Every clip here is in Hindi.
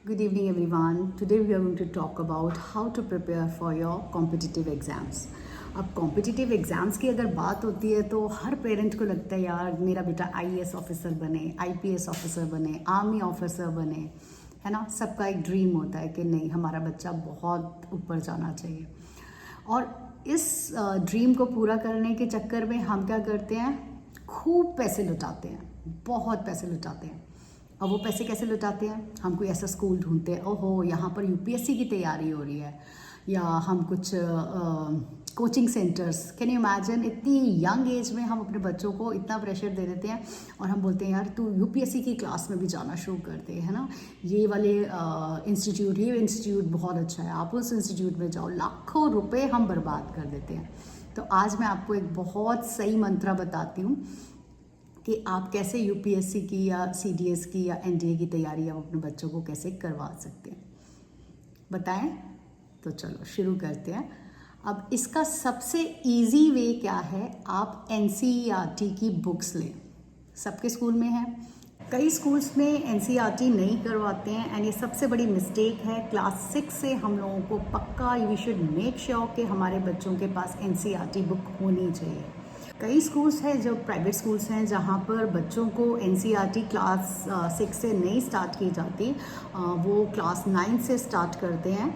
Good evening everyone. Today we are going to talk about how to prepare for your competitive exams. अब कॉम्पिटिटिव एग्ज़ाम्स की अगर बात होती है तो हर पेरेंट को लगता है यार मेरा बेटा आईएएस ऑफिसर बने, आईपीएस ऑफिसर बने, आर्मी ऑफिसर बने, है ना। सबका एक ड्रीम होता है कि नहीं हमारा बच्चा बहुत ऊपर जाना चाहिए। और इस ड्रीम को पूरा करने के चक्कर में हम क्या करते हैं, खूब पैसे लुटाते हैं, बहुत पैसे लुटाते हैं। अब वो पैसे कैसे लुटाते हैं, हम कोई ऐसा स्कूल ढूंढते हैं, ओहो यहाँ पर यूपीएससी की तैयारी हो रही है, या हम कुछ coaching centres, can you imagine, इतनी यंग एज में हम अपने बच्चों को इतना प्रेशर दे देते हैं और हम बोलते हैं यार तू यूपीएससी की क्लास में भी जाना शुरू कर दे, है ना। ये वाले इंस्टीट्यूट, ये इंस्टीट्यूट बहुत अच्छा है, आप उस इंस्टीट्यूट में जाओ। लाखों रुपए हम बर्बाद कर देते हैं। तो आज मैं आपको एक बहुत सही मंत्र बताती हूँ कि आप कैसे यूपीएससी की या सीडीएस की या एनडीए की तैयारी आप अपने बच्चों को कैसे करवा सकते हैं, बताएं। तो चलो शुरू करते हैं। अब इसका सबसे इजी वे क्या है, आप एनसीईआरटी की बुक्स लें। सबके स्कूल में है, कई स्कूल्स में एनसीईआरटी नहीं करवाते हैं एंड ये सबसे बड़ी मिस्टेक है। क्लास 6 से हम लोगों को पक्का वी शुड मेक श्योर कि हमारे बच्चों के पास एनसीईआरटी बुक होनी चाहिए। कई स्कूल्स हैं जो प्राइवेट स्कूल्स हैं जहाँ पर बच्चों को एनसीईआरटी क्लास 6 से नहीं स्टार्ट की जाती, वो क्लास 9 से स्टार्ट करते हैं।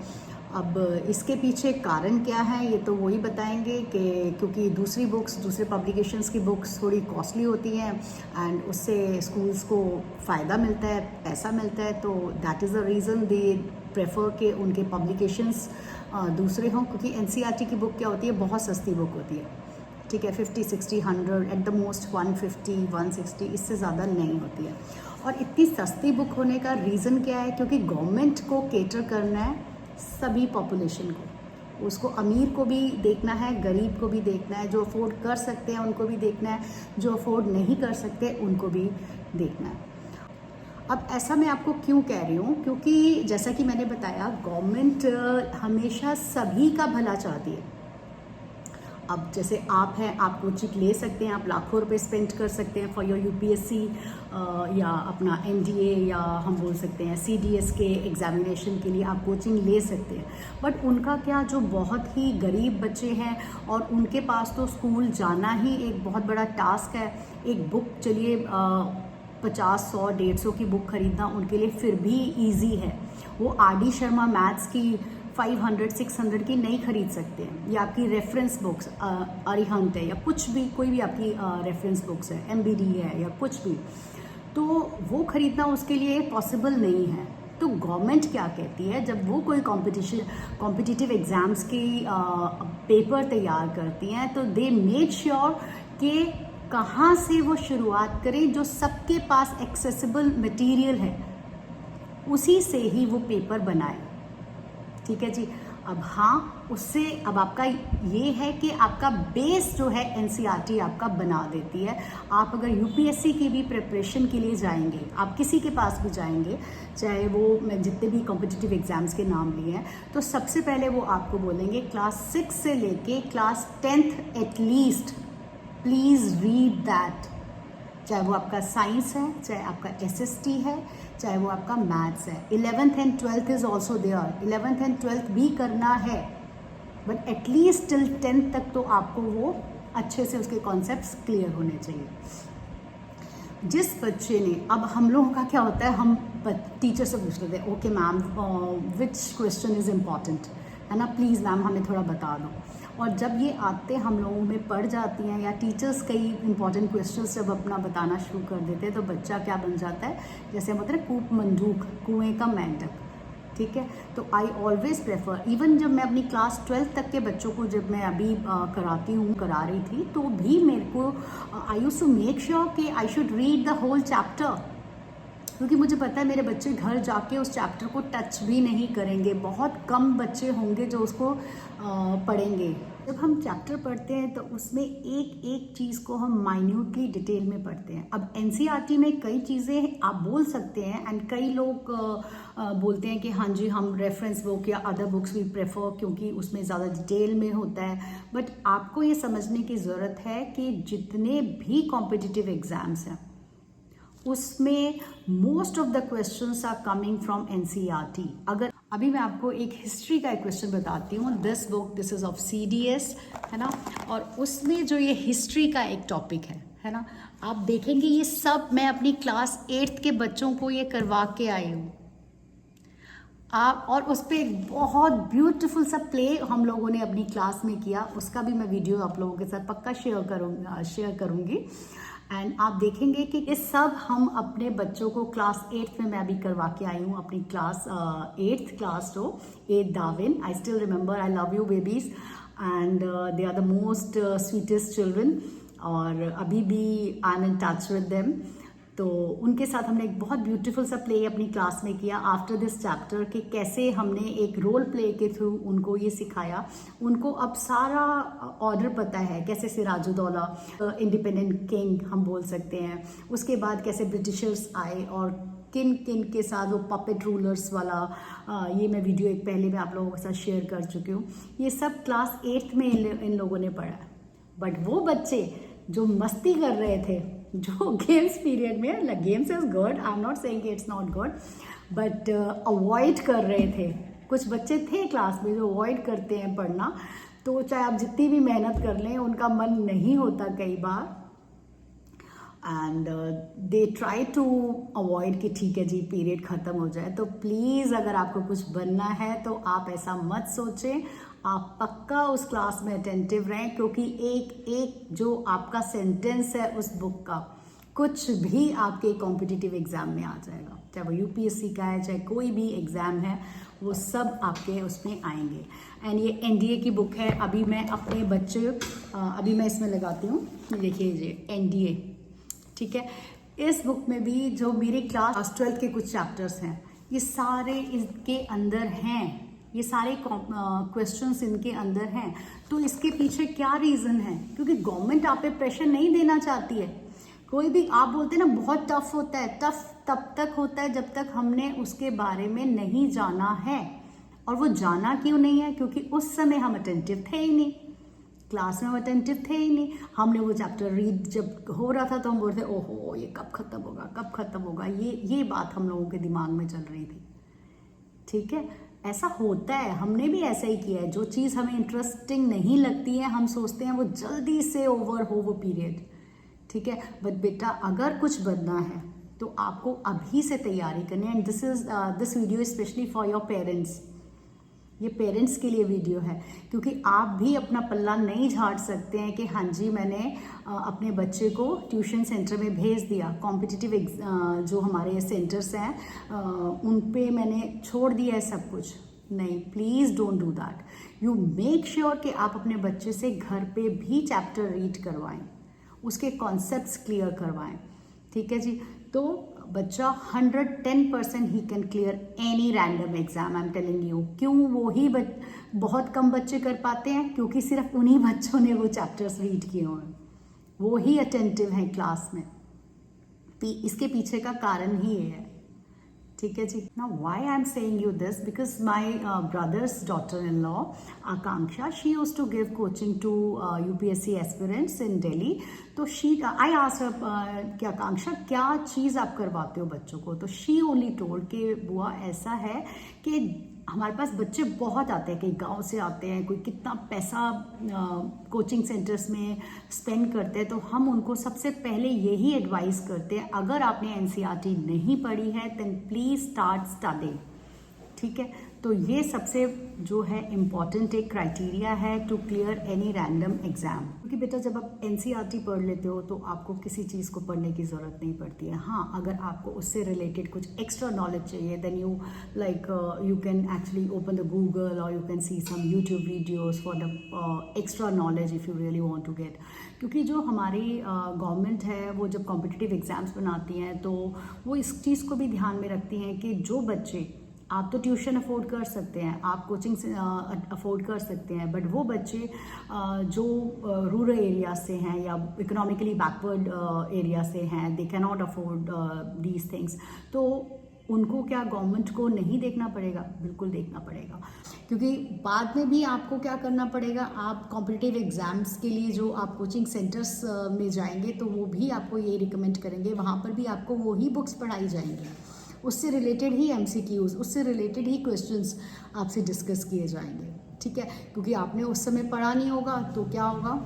अब इसके पीछे कारण क्या है ये तो वही बताएंगे कि क्योंकि दूसरी बुक्स, दूसरे पब्लिकेशंस की बुक्स थोड़ी कॉस्टली होती हैं एंड उससे स्कूल्स को फ़ायदा मिलता है, पैसा मिलता है, तो that is the reason they prefer कि उनके पब्लिकेशंस दूसरे हों। क्योंकि एनसीईआरटी की बुक क्या होती है, बहुत सस्ती बुक होती है, ठीक है, 50, 60, 100 एट द मोस्ट 150, 160, इससे ज़्यादा नहीं होती है। और इतनी सस्ती बुक होने का रीज़न क्या है, क्योंकि गवर्नमेंट को केटर करना है सभी पॉपुलेशन को, उसको अमीर को भी देखना है, गरीब को भी देखना है, जो अफोर्ड कर सकते हैं उनको भी देखना है, जो अफोर्ड नहीं कर सकते उनको भी देखना है। अब ऐसा मैं आपको क्यों कह रही हूँ, क्योंकि जैसा कि मैंने बताया गवर्नमेंट हमेशा सभी का भला चाहती है। अब जैसे आप हैं, आप कोचिंग ले सकते हैं, आप लाखों रुपए स्पेंड कर सकते हैं फॉर योर यूपीएससी या अपना एनडीए या हम बोल सकते हैं सीडीएस के एग्जामिनेशन के लिए आप कोचिंग ले सकते हैं। बट उनका क्या, जो बहुत ही गरीब बच्चे हैं और उनके पास तो स्कूल जाना ही एक बहुत बड़ा टास्क है। एक बुक चलिए 50, 100, 150 की बुक खरीदना उनके लिए फिर भी ईजी है। वो आर डी शर्मा मैथ्स की 500, 600 की नहीं खरीद सकते हैं, या आपकी रेफरेंस बुक्स अरिहंत है या कुछ भी, कोई भी आपकी रेफरेंस बुक्स है, एमबीडी है या कुछ भी, तो वो खरीदना उसके लिए पॉसिबल नहीं है। तो गवर्नमेंट क्या कहती है, जब वो कोई कॉम्पिटिटिव एग्जाम्स की पेपर तैयार करती हैं तो दे मेक श्योर कि कहाँ से वो शुरुआत करें, जो सबके पास एक्सेसिबल मटेरियल है उसी से ही वो पेपर बनाए, ठीक है जी। अब हाँ, उससे अब आपका ये है कि आपका बेस जो है एनसीईआरटी आपका बना देती है। आप अगर यूपीएससी की भी प्रिपरेशन के लिए जाएंगे, आप किसी के पास भी जाएंगे, चाहे वो मैं जितने भी कॉम्पिटिटिव एग्जाम्स के नाम लिए हैं, तो सबसे पहले वो आपको बोलेंगे क्लास 6 से लेके class 10th at least please read that. चाहे वो आपका साइंस है, चाहे आपका एसएसटी है, चाहे वो आपका मैथ्स है। 11th and 12th is also there, 11th and 12th भी करना है, बट एटलीस्ट टिल 10th तक तो आपको वो अच्छे से उसके कॉन्सेप्ट्स क्लियर होने चाहिए। जिस बच्चे ने, अब हम लोगों का क्या होता है, हम टीचर से पूछ लेते हैं, okay ma'am which question is important, है ना, प्लीज़ मैम हमें थोड़ा बता दो। और जब ये आते हम लोगों में पढ़ जाती हैं, या टीचर्स कई इंपॉर्टेंट क्वेश्चंस जब अपना बताना शुरू कर देते हैं, तो बच्चा क्या बन जाता है, जैसे हम बोलते हैं कूप मंडूक, कुएं का मेंढक, ठीक है। तो आई ऑलवेज प्रेफर, इवन जब मैं अपनी क्लास 12th तक के बच्चों को जब मैं अभी करा रही थी, तो भी मेरे को I used to make sure कि I should read the whole chapter, क्योंकि मुझे पता है मेरे बच्चे घर जाके उस चैप्टर को टच भी नहीं करेंगे। बहुत कम बच्चे होंगे जो उसको पढ़ेंगे। जब हम चैप्टर पढ़ते हैं तो उसमें एक एक चीज़ को हम माइन्यूटली डिटेल में पढ़ते हैं। अब एनसीईआरटी में कई चीज़ें आप बोल सकते हैं एंड कई लोग बोलते हैं कि हाँ जी हम रेफरेंस बुक या अदर बुक्स भी प्रेफर, क्योंकि उसमें ज़्यादा डिटेल में होता है। बट आपको ये समझने की ज़रूरत है कि जितने भी कॉम्पिटिटिव एग्ज़ाम्स हैं उसमें most of the questions are coming from NCERT. अगर अभी मैं आपको एक हिस्ट्री का एक क्वेश्चन बताती हूँ, this book this is of CDS, है ना, और उसमें जो ये हिस्ट्री का एक टॉपिक है ना, आप देखेंगे ये सब मैं अपनी क्लास 8th के बच्चों को ये करवा के आई हूँ। आप और उस पर एक बहुत ब्यूटीफुल सा प्ले हम लोगों ने अपनी क्लास में किया, उसका भी मैं वीडियो आप लोगों के साथ पक्का शेयर करूँगी। एंड आप देखेंगे कि ये सब हम अपने बच्चों को क्लास 8th में मैं अभी करवा के आई हूँ, अपनी क्लास 8th क्लास तो 8 Darwin. I still remember, I love you babies and they are the most sweetest children, और अभी भी I am in touch with them. तो उनके साथ हमने एक बहुत ब्यूटीफुल सा प्ले अपनी क्लास में किया आफ्टर दिस चैप्टर, कि कैसे हमने एक रोल प्ले के थ्रू उनको ये सिखाया। उनको अब सारा ऑर्डर पता है, कैसे सिराजुद्दौला इंडिपेंडेंट किंग हम बोल सकते हैं, उसके बाद कैसे ब्रिटिशर्स आए और किन किन के साथ वो पपेट रूलर्स वाला ये मैं वीडियो एक पहले मैं आप लोगों के साथ शेयर कर चुकी हूँ। ये सब क्लास 8th में इन लोगों ने पढ़ा। बट वो बच्चे जो मस्ती कर रहे थे, जो गेम्स पीरियड में, games is good, I am not saying it's not good, but avoid कर रहे थे। कुछ बच्चे थे क्लास में जो अवॉइड करते हैं पढ़ना, तो चाहे आप जितनी भी मेहनत कर लें उनका मन नहीं होता कई बार, and they try to avoid कि ठीक है जी पीरियड ख़त्म हो जाए। तो प्लीज़ अगर आपको कुछ बनना है तो आप ऐसा मत सोचें, आप पक्का उस क्लास में अटेंटिव रहें, क्योंकि एक एक जो आपका सेंटेंस है उस बुक का कुछ भी आपके कॉम्पिटिटिव एग्ज़ाम में आ जाएगा, चाहे वो यूपीएससी का है, चाहे कोई भी एग्ज़ाम है, वो सब आपके उसमें आएंगे। एंड ये एनडीए की बुक है। अभी मैं अपने बच्चे अभी मैं इसमें लगाती हूँ, देखिए ये एनडीए, ठीक है। इस बुक में भी जो मेरी क्लास 12 के कुछ चैप्टर्स हैं, ये सारे इसके अंदर हैं, ये सारे क्वेश्चंस इनके अंदर हैं। तो इसके पीछे क्या रीज़न है? क्योंकि गवर्नमेंट आप पे प्रेशर नहीं देना चाहती है। कोई भी आप बोलते हैं ना बहुत टफ होता है, टफ तब तक होता है जब तक हमने उसके बारे में नहीं जाना है। और वो जाना क्यों नहीं है? क्योंकि उस समय हम अटेंटिव थे ही नहीं, क्लास में हम अटेंटिव थे ही नहीं। हमने वो चैप्टर रीड जब हो रहा था तो हम बोलते ओहो ये कब खत्म होगा, कब खत्म होगा, ये बात हम लोगों के दिमाग में चल रही थी, ठीक है। ऐसा होता है, हमने भी ऐसा ही किया है। जो चीज़ हमें इंटरेस्टिंग नहीं लगती है हम सोचते हैं वो जल्दी से ओवर हो वो पीरियड, ठीक है। बट बेटा अगर कुछ बनना है तो आपको अभी से तैयारी करनी है। And this video specially for your parents, ये पेरेंट्स के लिए वीडियो है, क्योंकि आप भी अपना पल्ला नहीं झाड़ सकते हैं कि हाँ जी मैंने अपने बच्चे को ट्यूशन सेंटर में भेज दिया, कॉम्पिटिटिव जो हमारे सेंटर्स हैं उन पे मैंने छोड़ दिया है सब कुछ। नहीं, please don't do that. You make sure कि आप अपने बच्चे से घर पे भी चैप्टर रीड करवाएं, उसके कॉन्सेप्ट्स क्लियर करवाएं, ठीक है जी। तो बच्चा 110% he can clear any random exam, I am telling you. क्यों वो ही बहुत कम बच्चे कर पाते हैं? क्योंकि सिर्फ उन्हीं बच्चों ने वो चैप्टर्स रीड किए हुए हैं, वो ही अटेंटिव हैं क्लास में। इसके पीछे का कारण ही ये है, ठीक है जी। Now why I am saying you this, because my brother's daughter-in-law Akanksha, she used to give coaching to UPSC aspirants in Delhi. तो I asked her कि आकांक्षा क्या चीज़ आप करवाते हो बच्चों को? तो she only told कि बुआ ऐसा है कि हमारे पास बच्चे बहुत आते हैं, कई गांव से आते हैं, कोई कितना पैसा कोचिंग सेंटर्स में स्पेंड करते हैं। तो हम उनको सबसे पहले यही एडवाइस करते हैं, अगर आपने एनसीईआरटी नहीं पढ़ी है देन प्लीज़ स्टार्ट स्टडिंग, ठीक है। तो ये सबसे जो है इम्पॉर्टेंट एक क्राइटेरिया है to clear any random exam. क्योंकि बेटा जब आप एनसीईआरटी पढ़ लेते हो तो आपको किसी चीज़ को पढ़ने की ज़रूरत नहीं पड़ती है। हाँ, अगर आपको उससे रिलेटेड कुछ एक्स्ट्रा नॉलेज चाहिए then you you can actually open the Google और you can see some YouTube videos for the extra knowledge if you really want to get. क्योंकि जो हमारी गवर्नमेंट है वो जब कॉम्पिटिटिव एग्ज़ाम्स बनाती हैं तो वो इस चीज़ को भी ध्यान में रखती हैं कि जो बच्चे, आप तो ट्यूशन अफोर्ड कर सकते हैं, आप कोचिंग से अफोर्ड कर सकते हैं, बट वो बच्चे जो रूरल एरिया से हैं या इकोनॉमिकली बैकवर्ड एरिया से हैं, they can not afford these things. तो उनको क्या गवर्नमेंट को नहीं देखना पड़ेगा? बिल्कुल देखना पड़ेगा, क्योंकि बाद में भी आपको क्या करना पड़ेगा, आप कॉम्पिटिटिव एग्ज़ाम्स के लिए जो आप कोचिंग सेंटर्स में जाएंगे तो वो भी आपको ये रिकमेंड करेंगे, वहाँ पर भी आपको वही बुक्स पढ़ाई जाएंगी, उससे रिलेटेड ही MCQs, उससे रिलेटेड ही क्वेश्चंस आपसे डिस्कस किए जाएंगे, ठीक है। क्योंकि आपने उस समय पढ़ा नहीं होगा तो क्या होगा,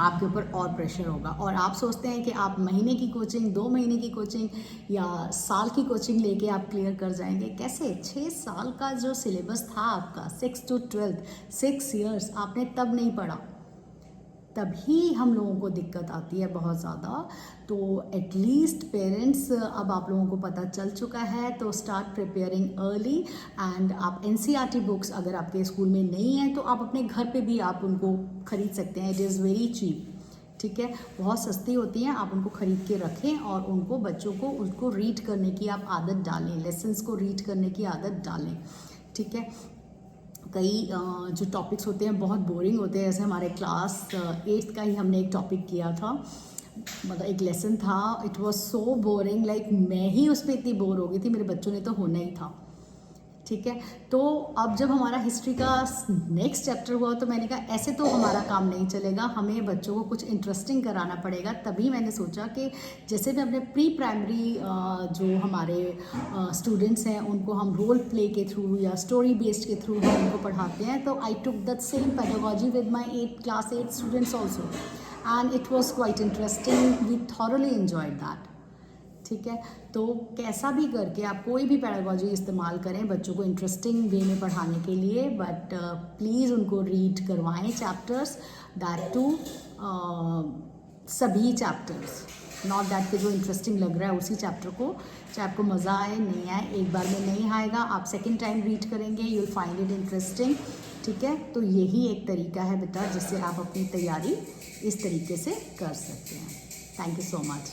आपके ऊपर और प्रेशर होगा, और आप सोचते हैं कि आप महीने की कोचिंग, 2 महीने की कोचिंग या साल की कोचिंग लेके आप क्लियर कर जाएंगे। कैसे? 6 साल का जो सिलेबस था आपका 6 to 12, 6 years आपने तब नहीं पढ़ा, तभी हम लोगों को दिक्कत आती है बहुत ज़्यादा। तो एटलीस्ट पेरेंट्स, अब आप लोगों को पता चल चुका है तो स्टार्ट प्रिपेयरिंग अर्ली। एंड आप NCERT बुक्स अगर आपके स्कूल में नहीं है तो आप अपने घर पे भी आप उनको खरीद सकते हैं, इट इज़ वेरी चीप, ठीक है, बहुत सस्ती होती हैं। आप उनको खरीद के रखें और उनको, बच्चों को उसको रीड करने की आप आदत डालें, लेसन्स को रीड करने की आदत डालें, ठीक है। कई जो टॉपिक्स होते हैं बहुत बोरिंग होते हैं, जैसे हमारे क्लास 8th का ही हमने एक टॉपिक किया था, मतलब एक लेसन था, it was so boring, like मैं ही उस पर इतनी बोर हो गई थी, मेरे बच्चों ने तो होना ही था, ठीक है। तो अब जब हमारा हिस्ट्री का नेक्स्ट चैप्टर हुआ तो मैंने कहा ऐसे तो हमारा काम नहीं चलेगा, हमें बच्चों को कुछ इंटरेस्टिंग कराना पड़ेगा। तभी मैंने सोचा कि जैसे मैं अपने प्री प्राइमरी जो हमारे स्टूडेंट्स हैं उनको हम रोल प्ले के थ्रू या स्टोरी बेस्ड के थ्रू हम उनको पढ़ाते हैं, तो I took that same pedagogy with my class 8 students also, and it was quite interesting, we thoroughly enjoyed that, ठीक है। तो कैसा भी करके आप कोई भी पेडागोजी इस्तेमाल करें बच्चों को इंटरेस्टिंग वे में पढ़ाने के लिए, बट प्लीज़ उनको रीड करवाएं चैप्टर्स, दैट टू सभी चैप्टर्स, नॉट दैट कि जो इंटरेस्टिंग लग रहा है उसी चैप्टर को, चाहे आपको मज़ा आए नहीं आए, एक बार में नहीं आएगा, आप सेकेंड टाइम रीड करेंगे, you will find it interesting, ठीक है। तो यही एक तरीका है बेटा जिससे आप अपनी तैयारी इस तरीके से कर सकते हैं। Thank you so much.